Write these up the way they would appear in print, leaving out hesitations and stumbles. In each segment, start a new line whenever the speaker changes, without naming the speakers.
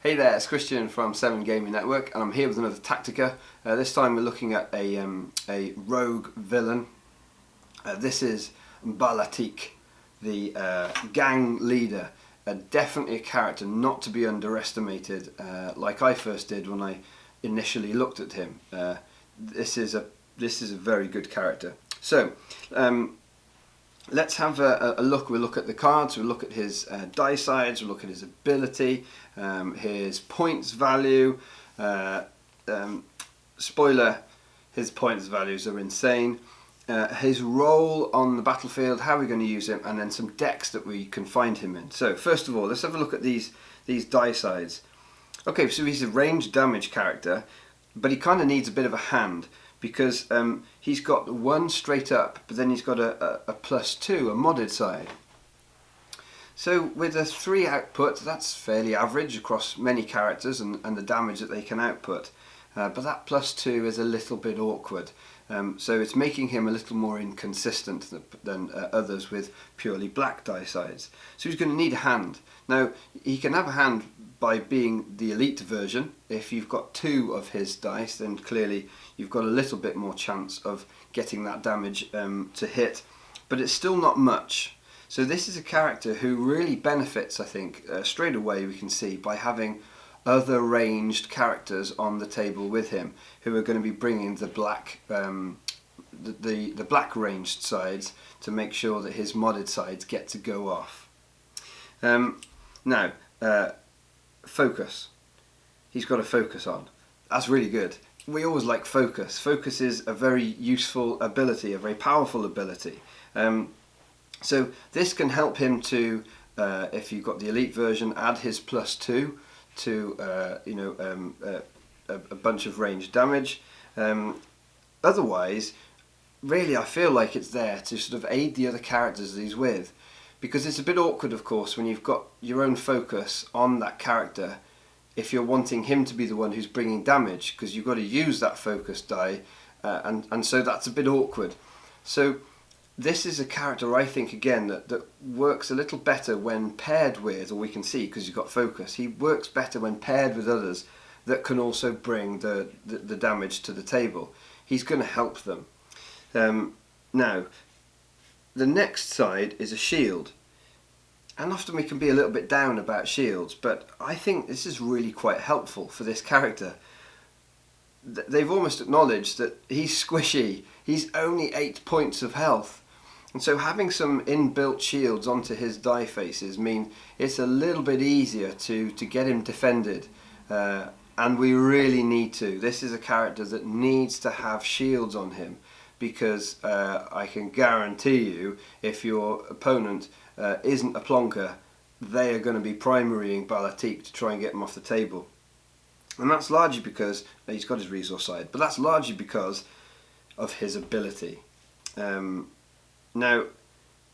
Hey there, it's Christian from 7 Gaming Network, and I'm here with another Tactica. This time we're looking at a rogue villain. This is Bala Tik, the gang leader. Definitely a character not to be underestimated, like I first did when I initially looked at him. This is a very good character. So let's have a look. We'll look at the cards, we'll look at his die sides, we'll look at his ability, his points value. Spoiler, his points values are insane. His role on the battlefield, how we're going to use him, and then some decks that we can find him in. So first of all, let's have a look at these die sides. Okay, so he's a ranged damage character, but he kind of needs a bit of a hand, because he's got one straight up, but then he's got a +2, a modded side. So with a 3 output, that's fairly average across many characters and the damage that they can output. But that +2 is a little bit awkward. So it's making him a little more inconsistent than others with purely black die sides. So he's going to need a hand. Now, he can have a hand by being the elite version. If you've got 2 of his dice, then clearly you've got a little bit more chance of getting that damage to hit, but it's still not much. So this is a character who really benefits, I think, straight away we can see, by having other ranged characters on the table with him, who are going to be bringing the black the black ranged sides to make sure that his modded sides get to go off. Now, focus. He's got a focus on. That's really good. We always like focus. Focus is a very useful ability, a very powerful ability. So this can help him to, if you've got the elite version, add his +2 to a bunch of ranged damage. Otherwise, really, I feel like it's there to sort of aid the other characters that he's with, because it's a bit awkward, of course, when you've got your own focus on that character, if you're wanting him to be the one who's bringing damage, because you've got to use that focus die, and so that's a bit awkward. So this is a character, I think, again, that works a little better when paired with, or we can see because he's got focus, he works better when paired with others that can also bring the damage to the table. He's going to help them. Now, the next side is a shield. And often we can be a little bit down about shields, but I think this is really quite helpful for this character. They've almost acknowledged that he's squishy. He's only 8 points of health. And so having some inbuilt shields onto his die faces mean it's a little bit easier to get him defended. And we really need to. This is a character that needs to have shields on him, because I can guarantee you, if your opponent isn't a plonker, they are going to be primarying Bala Tik to try and get him off the table. And that's largely because he's got his resource side, but that's largely because of his ability. Now,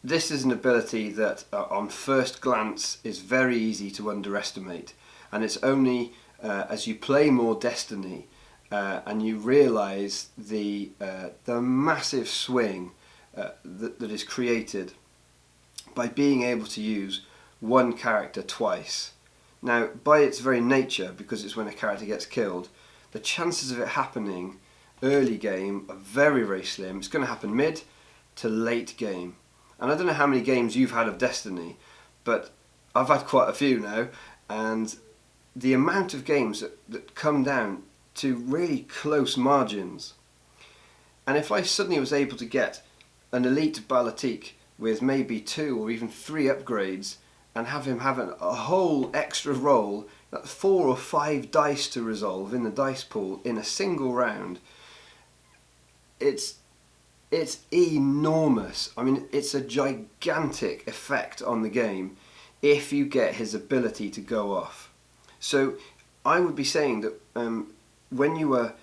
this is an ability that on first glance is very easy to underestimate, and it's only as you play more Destiny and you realise the massive swing that is created by being able to use one character twice. Now, by its very nature, because it's when a character gets killed, the chances of it happening early game are very, very slim. It's going to happen mid to late game. And I don't know how many games you've had of Destiny, but I've had quite a few now, and the amount of games that come down to really close margins. And if I suddenly was able to get an elite Bala Tik with maybe 2 or even 3 upgrades, and have him have a whole extra roll, 4 or 5 dice to resolve in the dice pool in a single round, it's enormous. I mean, it's a gigantic effect on the game if you get his ability to go off. So I would be saying that when you are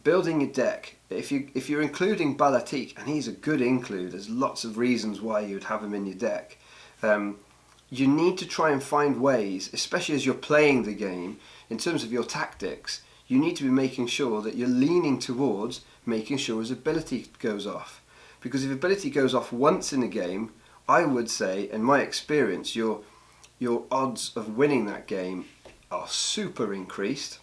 building a deck, if you're including Bala Tik, and he's a good include, there's lots of reasons why you'd have him in your deck, you need to try and find ways, especially as you're playing the game, in terms of your tactics, you need to be making sure that you're leaning towards making sure his ability goes off. Because if ability goes off once in a game, I would say, in my experience, your odds of winning that game are super increased.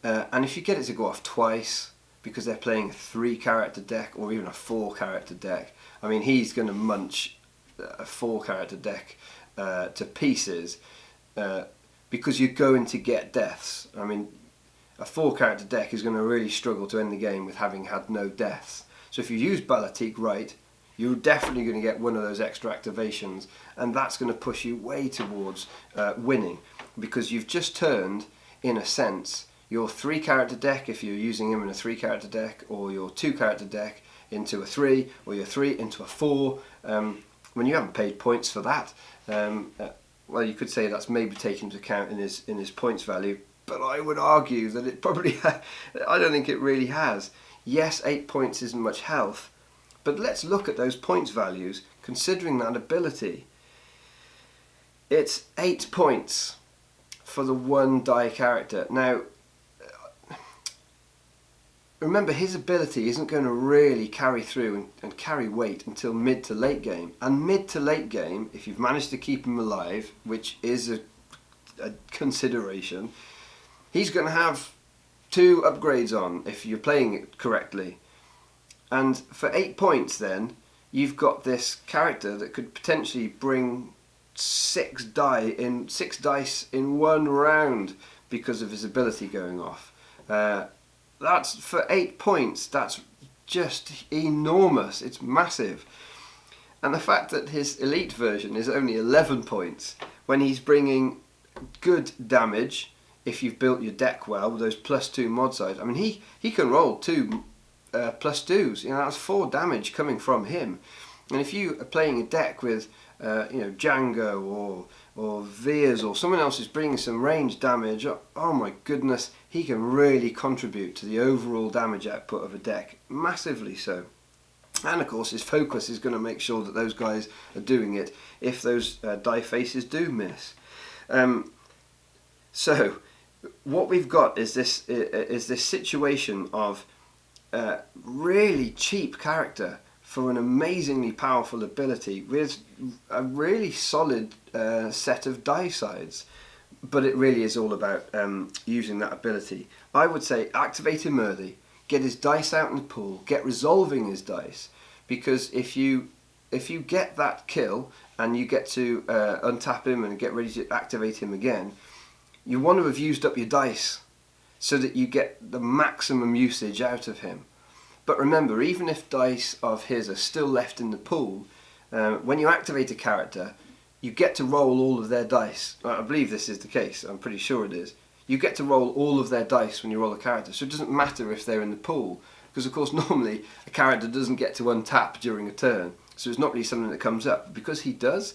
And if you get it to go off twice, because they're playing a 3-character deck or even a 4-character deck, I mean, he's going to munch a 4-character deck to pieces, because you're going to get deaths. I mean, a 4-character deck is going to really struggle to end the game with having had no deaths. So if you use Bala Tik right, you're definitely going to get one of those extra activations, and that's going to push you way towards winning, because you've just turned, in a sense, your 3-character deck, if you're using him in a 3-character deck, or your 2-character deck into a 3, or your 3 into a 4, when you haven't paid points for that. Well, you could say that's maybe taken into account in his points value, but I would argue that it probably I don't think it really has. Yes, 8 points isn't much health, but let's look at those points values considering that ability. It's 8 points for the 1 die character. Now, remember, his ability isn't going to really carry through and carry weight until mid to late game. And mid to late game, if you've managed to keep him alive, which is a consideration, he's going to have 2 upgrades on if you're playing it correctly. And for 8 points then, you've got this character that could potentially bring 6 dice in 1 round because of his ability going off. That's for 8 points, that's just enormous, it's massive. And the fact that his elite version is only 11 points, when he's bringing good damage, if you've built your deck well with those +2 mod sides, I mean, he can roll 2 +2s, you know, that's 4 damage coming from him. And if you are playing a deck with Django or Veers or someone else is bringing some range damage, oh my goodness, he can really contribute to the overall damage output of a deck, massively so. And of course his focus is going to make sure that those guys are doing it if those die faces do miss. So what we've got is this situation of really cheap character for an amazingly powerful ability with a really solid set of die sides. But it really is all about using that ability. I would say activate him early, get his dice out in the pool, get resolving his dice, because if you get that kill and you get to untap him and get ready to activate him again, you want to have used up your dice so that you get the maximum usage out of him. But remember, even if dice of his are still left in the pool, when you activate a character, you get to roll all of their dice. I believe this is the case, I'm pretty sure it is. You get to roll all of their dice when you roll a character, so it doesn't matter if they're in the pool, because of course normally a character doesn't get to untap during a turn, so it's not really something that comes up. Because he does,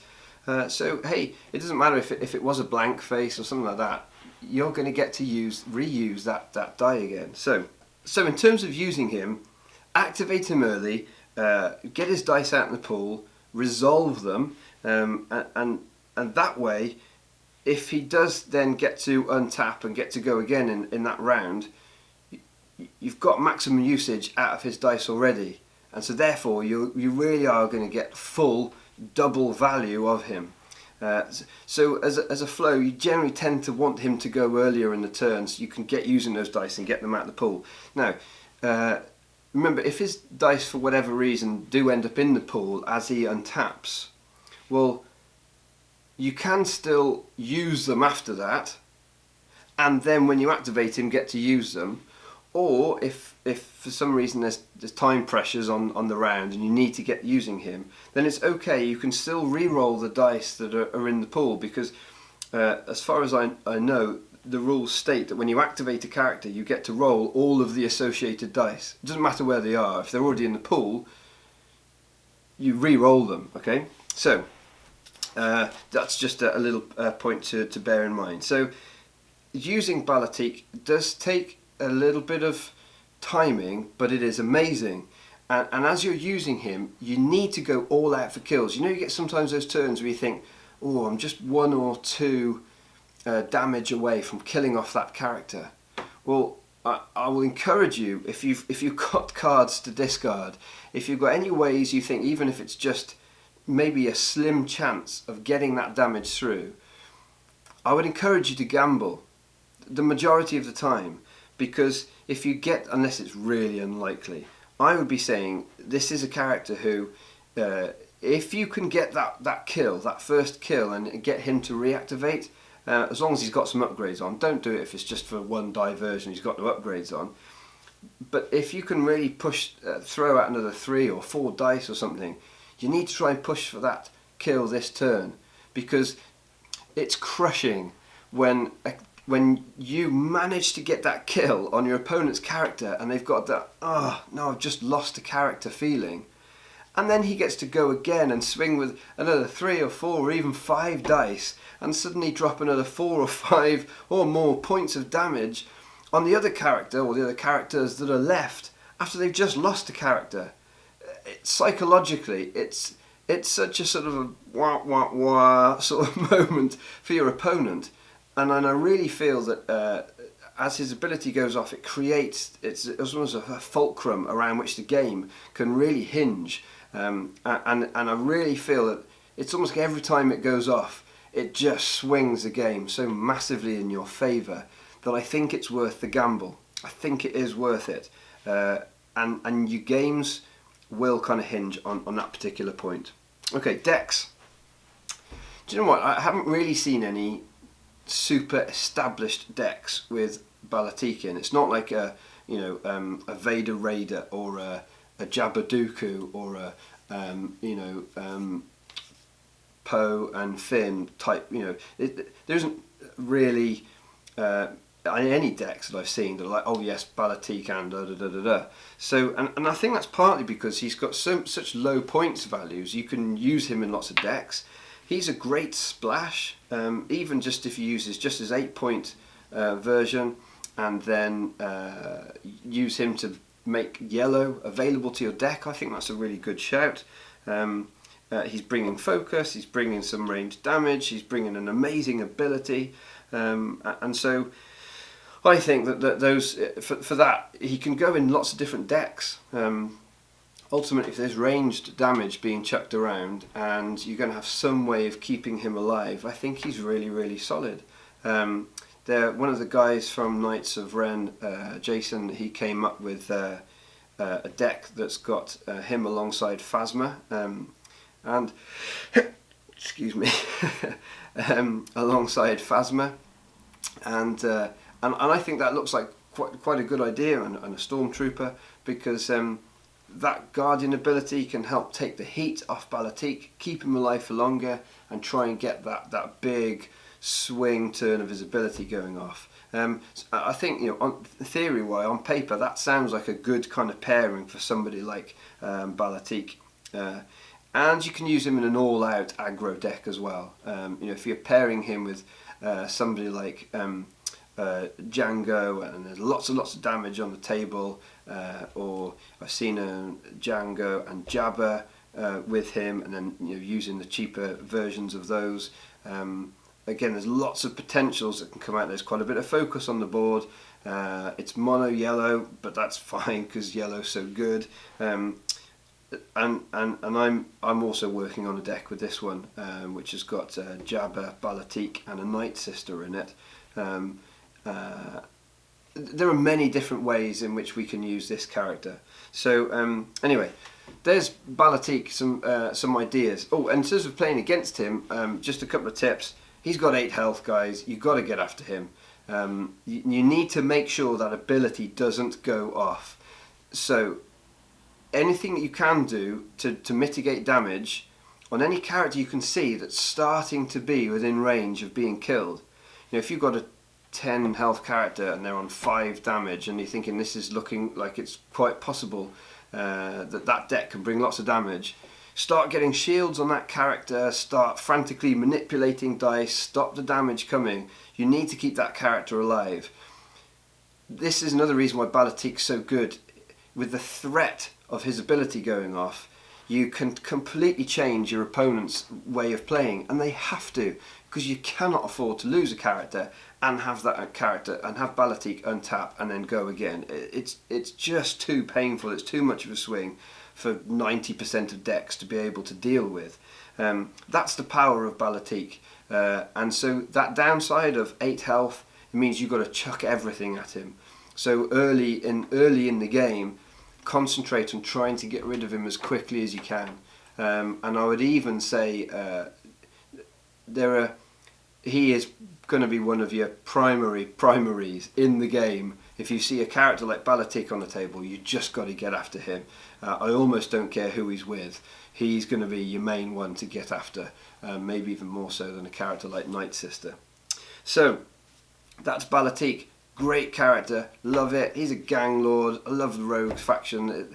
so hey, it doesn't matter if it was a blank face or something like that, you're going to get to reuse that die again. So in terms of using him, activate him early, get his dice out in the pool, resolve them, and that way, if he does then get to untap and get to go again in that round, you've got maximum usage out of his dice already, and so therefore you really are going to get full double value of him. So as a flow, you generally tend to want him to go earlier in the turn so you can get using those dice and get them out of the pool. Now, remember, if his dice for whatever reason do end up in the pool as he untaps, well, you can still use them after that, and then when you activate him get to use them. Or if for some reason there's time pressures on the round and you need to get using him, then it's okay, you can still re-roll the dice that are in the pool, because as far as I know, the rules state that when you activate a character you get to roll all of the associated dice. It doesn't matter where they are, if they're already in the pool you re-roll them, okay? So that's just a little point to bear in mind. So using Bala Tik does take a little bit of timing, but it is amazing. And as you're using him, you need to go all out for kills. You know, you get sometimes those turns where you think, oh, I'm just 1 or 2 damage away from killing off that character. Well, I will encourage you, if you've got cards to discard, if you've got any ways you think, even if it's just maybe a slim chance of getting that damage through, I would encourage you to gamble the majority of the time, because if you get, unless it's really unlikely, I would be saying this is a character who, if you can get that kill, that first kill, and get him to reactivate, as long as he's got some upgrades on. Don't do it if it's just for one diversion, he's got no upgrades on. But if you can really push, throw out another 3 or 4 dice or something, you need to try and push for that kill this turn, because it's crushing when you manage to get that kill on your opponent's character and they've got that, oh no, I've just lost a character feeling. And then he gets to go again and swing with another 3 or 4 or even 5 dice and suddenly drop another 4 or 5 or more points of damage on the other character or the other characters that are left after they've just lost a character. Psychologically, it's such a sort of a wah wah wah sort of moment for your opponent. And I really feel that as his ability goes off, it creates, it's almost a fulcrum around which the game can really hinge. And I really feel that it's almost like every time it goes off, it just swings the game so massively in your favour that I think it's worth the gamble. I think it is worth it. And your games will kind of hinge on that particular point. Okay, decks. Do you know what? I haven't really seen any super established decks with Bala Tik in. It's not like a Vader Raider or a Jabba Dooku or a Poe and Finn type. There isn't really any decks that I've seen that are like, oh yes, Bala Tik and da da da da da. So and I think that's partly because he's got such low points values. You can use him in lots of decks. He's a great splash, even just if you use his 8-point version, and then use him to make yellow available to your deck. I think that's a really good shout. He's bringing focus, he's bringing some ranged damage, he's bringing an amazing ability, and so I think that those for that he can go in lots of different decks. Ultimately, if there's ranged damage being chucked around and you're going to have some way of keeping him alive, I think he's really, really solid. One of the guys from Knights of Ren, Jason, he came up with a deck that's got him alongside Phasma, and excuse me, alongside Phasma, and I think that looks like quite a good idea, and a Stormtrooper, because that Guardian ability can help take the heat off Bala Tik, keep him alive for longer, and try and get that big swing turn of his ability going off. I think, on theory-wise, on paper, that sounds like a good kind of pairing for somebody like Bala Tik. And you can use him in an all-out aggro deck as well. If you're pairing him with somebody like Django, and there's lots and lots of damage on the table, or I've seen Django and Jabba with him, and then using the cheaper versions of those. Again, there's lots of potentials that can come out. There's quite a bit of focus on the board. It's mono yellow, but that's fine because yellow's so good. And I'm also working on a deck with this one, which has got Jabba, Bala Tik, and a Night Sister in it. There are many different ways in which we can use this character. So anyway, there's Bala Tik, some ideas. Oh, and in terms of playing against him, just a couple of tips. He's got 8 health, guys. You've got to get after him. You need to make sure that ability doesn't go off. So anything that you can do to mitigate damage on any character you can see that's starting to be within range of being killed. If you've got a 10 health character and they're on 5 damage and you're thinking this is looking like it's quite possible that deck can bring lots of damage, start getting shields on that character, start frantically manipulating dice, stop the damage coming. You need to keep that character alive. This is another reason why Bala Tik's so good. With the threat of his ability going off, you can completely change your opponent's way of playing, and they have to, because you cannot afford to lose a character and have that character and have Bala Tik untap and then go again. It's just too painful. It's too much of a swing for 90% of decks to be able to deal with. That's the power of Bala Tik. And so that downside of 8 health, it means you've got to chuck everything at him. So early in the game, concentrate on trying to get rid of him as quickly as you can. And I would even say he is going to be one of your primaries in the game. If you see a character like Bala Tik on the table, you just got to get after him. I almost don't care who he's with. He's going to be your main one to get after, maybe even more so than a character like Night Sister. So that's Bala Tik. Great character, love it. He's a gang lord. I love the Rogues faction.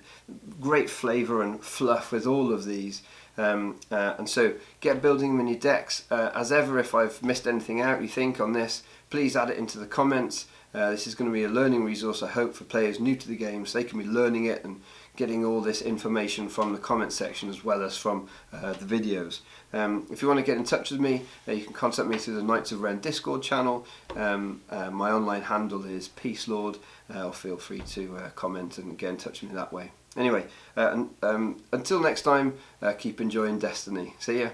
Great flavour and fluff with all of these. And so get building them in your decks. As ever, if I've missed anything out you think on this, please add it into the comments. This is going to be a learning resource, I hope, for players new to the game, so they can be learning it and getting all this information from the comment section as well as from the videos. If you want to get in touch with me, you can contact me through the Knights of Ren Discord channel. My online handle is PeaceLord, or feel free to comment and get in touch with me that way. Anyway, until next time, keep enjoying Destiny. See ya.